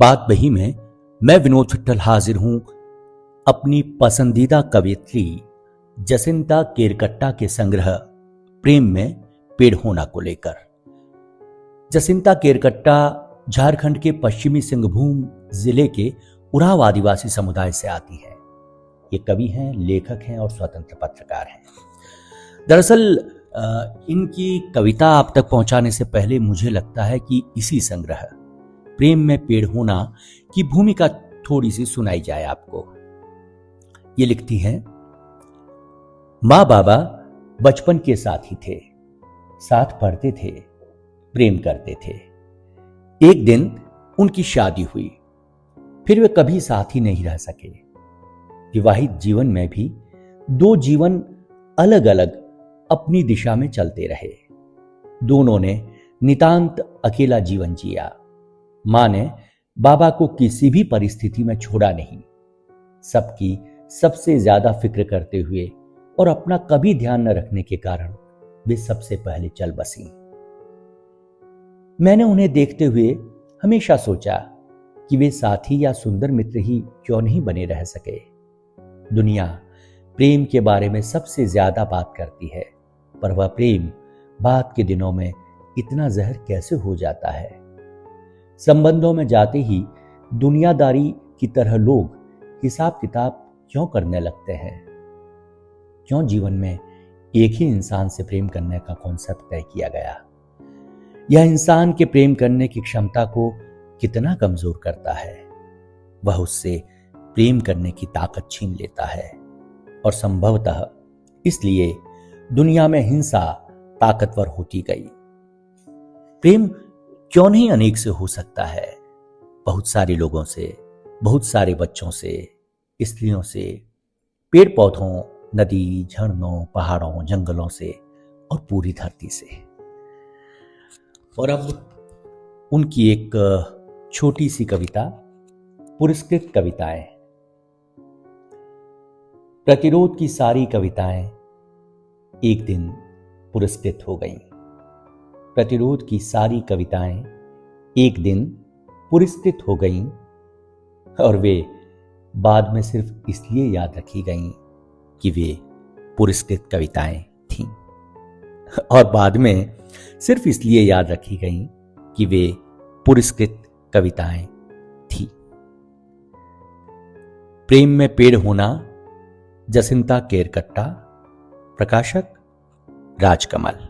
बात वही में मैं विनोद विट्ठल हाजिर हूं अपनी पसंदीदा कवियत्री जसिंता केरकट्टा के संग्रह प्रेम में पेड़ होना को लेकर। जसिंता केरकट्टा झारखंड के पश्चिमी सिंहभूम जिले के उरांव आदिवासी समुदाय से आती है। ये कवि हैं, लेखक हैं और स्वतंत्र पत्रकार हैं। दरअसल इनकी कविता आप तक पहुंचाने से पहले मुझे लगता है कि इसी संग्रह प्रेम में पेड़ होना की भूमिका थोड़ी सी सुनाई जाए आपको। ये लिखती हैं, माँ बाबा बचपन के साथी थे, साथ पढ़ते थे, प्रेम करते थे। एक दिन उनकी शादी हुई, फिर वे कभी साथ ही नहीं रह सके। विवाहित जीवन में भी दो जीवन अलग अलग अपनी दिशा में चलते रहे। दोनों ने नितांत अकेला जीवन जिया। मां ने बाबा को किसी भी परिस्थिति में छोड़ा नहीं। सबकी सबसे ज्यादा फिक्र करते हुए और अपना कभी ध्यान न रखने के कारण वे सबसे पहले चल बसी। मैंने उन्हें देखते हुए हमेशा सोचा कि वे साथी या सुंदर मित्र ही क्यों नहीं बने रह सके। दुनिया प्रेम के बारे में सबसे ज्यादा बात करती है, पर वह प्रेम बात के दिनों में इतना जहर कैसे हो जाता है। संबंधों में जाते ही दुनियादारी की तरह लोग हिसाब किताब क्यों करने लगते हैं? क्यों जीवन में एक ही इंसान से प्रेम करने का कॉन्सेप्ट तय किया गया? यह इंसान के प्रेम करने की क्षमता को कितना कमजोर करता है। वह उससे प्रेम करने की ताकत छीन लेता है और संभवतः इसलिए दुनिया में हिंसा ताकतवर होती गई। प्रेम क्यों नहीं अनेक से हो सकता है? बहुत सारे लोगों से, बहुत सारे बच्चों से, स्त्रियों से, पेड़ पौधों, नदी, झरनों, पहाड़ों, जंगलों से और पूरी धरती से। और अब उनकी एक छोटी सी कविता, पुरस्कृत कविताएं। प्रतिरोध की सारी कविताएं एक दिन पुरस्कृत हो गईं। प्रतिरोध की सारी कविताएं एक दिन पुरस्कृत हो गईं और वे बाद में सिर्फ इसलिए याद रखी गईं कि वे पुरस्कृत कविताएं थीं, और बाद में सिर्फ इसलिए याद रखी गईं कि वे पुरस्कृत कविताएं थीं। प्रेम में पेड़ होना, जसिंता केरकट्टा। प्रकाशक राजकमल।